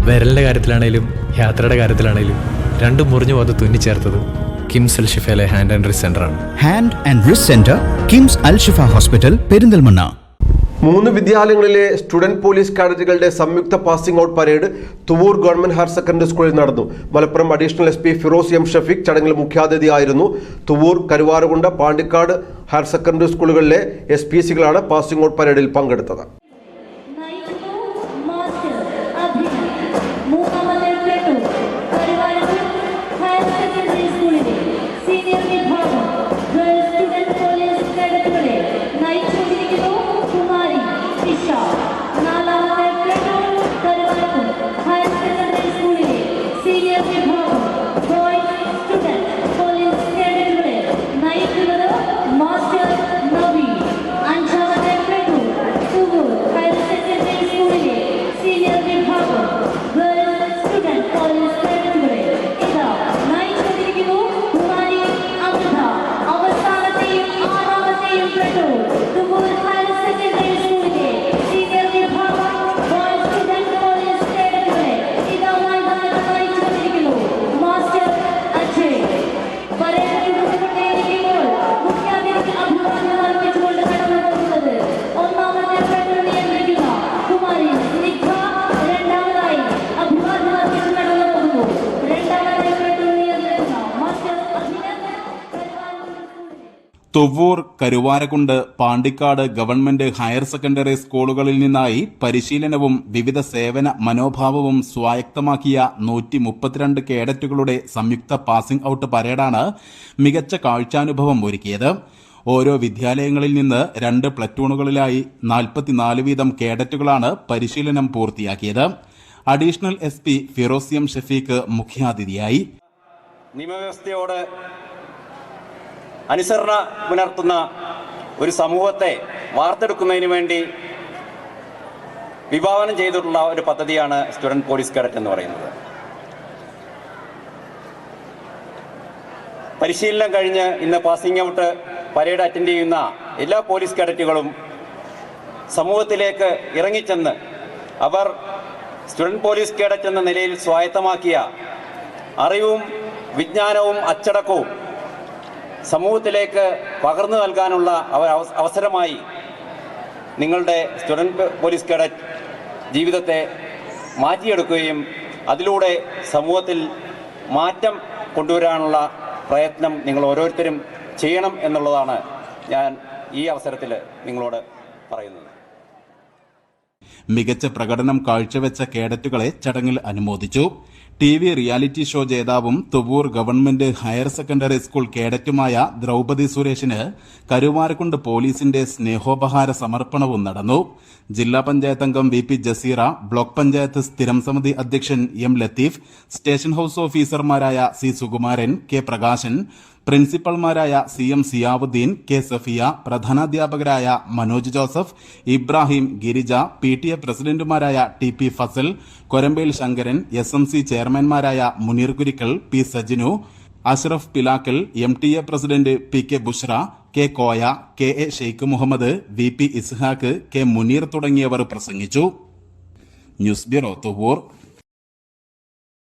വിരലിൻ്റെ കാര്യത്തിലാണേലും യാത്രയുടെ കാര്യത്തിലാണേലും രണ്ടും മുറിഞ്ഞു പോകാതെ തുന്നിച്ചേർത്തത് കിംസ് അൽ ഷിഫയിലെ ഹാൻഡ് ആൻഡ് റിസ്റ്റ് സെൻ്ററാണ്. Hand and wrist centre, KIMS Al Shifa hospital, Perinthalmanna. 3 വിദ്യാലയങ്ങളിലെ സ്റ്റുഡന്റ് പോലീസ് കാഡറ്റുകളുടെ സംയുക്ത passing out parade Thuvvur government higher secondary സ്കൂളിൽ നടന്നു. Malappuram additional SP Firoz M Shafeeq ചടങ്ങിൽ മുഖ്യാതിഥിയായിരുന്നു. തുവൂർ, കരുവാരകുണ്ട്, പാണ്ടിക്കാട് ഹയർ സെക്കൻഡറി സ്കൂളുകളിലെ SPCകളാണ് പാസിംഗ് ഔട്ട് പരേഡിൽ പങ്കെടുത്തത്. Thuvvur, Karuvarakundu, Pandikkad government higher secondary സ്കൂളുകളിൽ നിന്നായി പരിശീലനവും വിവിധ സേവന മനോഭാവവും സ്വായത്തമാക്കിയ 132 കേഡറ്റുകളുടെ സംയുക്ത പാസിംഗ് ഔട്ട് പരേഡാണ് മികച്ച കാഴ്ചാനുഭവം ഒരുക്കിയത്. ഓരോ വിദ്യാലയങ്ങളിൽ നിന്ന് 2 പ്ലറ്റൂണുകളിലായി 44 വീതം കേഡറ്റുകളാണ് പരിശീലനം പൂർത്തിയാക്കിയത്. Additional SP Firoz M Shafeeq മുഖ്യാതിഥിയായി. നിയമവ്യവസ്ഥയോട് അനുസരണ പുലർത്തുന്ന ഒരു സമൂഹത്തെ വാർത്തെടുക്കുന്നതിന് വേണ്ടി വിഭാവനം ചെയ്തിട്ടുള്ള ഒരു പദ്ധതിയാണ് സ്റ്റുഡൻറ് പോലീസ് കേഡറ്റ് എന്ന് പറയുന്നത്. പരിശീലനം കഴിഞ്ഞ് ഇന്ന് പാസിംഗ് ഔട്ട് പരേഡ് അറ്റൻഡ് ചെയ്യുന്ന എല്ലാ പോലീസ് കേഡറ്റുകളും സമൂഹത്തിലേക്ക് ഇറങ്ങിച്ചെന്ന് അവർ സ്റ്റുഡൻറ് പോലീസ് കേഡറ്റ് എന്ന നിലയിൽ സ്വായത്തമാക്കിയ അറിവും വിജ്ഞാനവും അച്ചടക്കവും സമൂഹത്തിലേക്ക് പകർന്നു നൽകാനുള്ള അവസരമായി നിങ്ങളുടെ സ്റ്റുഡൻറ് പോലീസ് കേഡറ്റ് ജീവിതത്തെ മാറ്റിയെടുക്കുകയും അതിലൂടെ സമൂഹത്തിൽ മാറ്റം കൊണ്ടുവരാനുള്ള പ്രയത്നം നിങ്ങൾ ഓരോരുത്തരും ചെയ്യണം എന്നുള്ളതാണ് ഞാൻ ഈ അവസരത്തിൽ നിങ്ങളോട് പറയുന്നത്. മികച്ച പ്രകടനം കാഴ്ചവെച്ച കേഡറ്റുകളെ ചടങ്ങിൽ അനുമോദിച്ചു. TV റിയാലിറ്റി ഷോ ജേതാവും Thuvvur government higher secondary school കേഡറ്റുമായ ദ്രൗപദി സുരേഷിന് കരുവാരക്കുണ്ട് പോലീസിന്റെ സ്നേഹോപഹാര സമർപ്പണവും നടന്നു. ജില്ലാ പഞ്ചായത്ത് അംഗം VP ജസീറ, ബ്ലോക്ക് പഞ്ചായത്ത് സ്ഥിരം സമിതി അധ്യക്ഷൻ M ലത്തീഫ്, സ്റ്റേഷൻ ഹൌസ് ഓഫീസർമാരായ C സുകുമാരൻ, K പ്രകാശൻ, പ്രിൻസിപ്പൽമാരായ CM സിയാവുദ്ദീൻ, K സഫിയ, പ്രധാനാധ്യാപകരായ മനോജ് ജോസഫ്, ഇബ്രാഹിം, ഗിരിജ, PTA പ്രസിഡന്റുമാരായ TP ഫസൽ, കൊരമ്പേൽ ശങ്കരൻ, SMC ചെയർമാൻമാരായ Muneer Kurikkal, P Sajinu, Ashraf Pilakkal, MTA president PK Bushra, K Koya, KA Sheikh Muhammad, VP Ishaq, K Muneer തുടങ്ങിയവർ പ്രസംഗിച്ചു. News bureau Thuvur.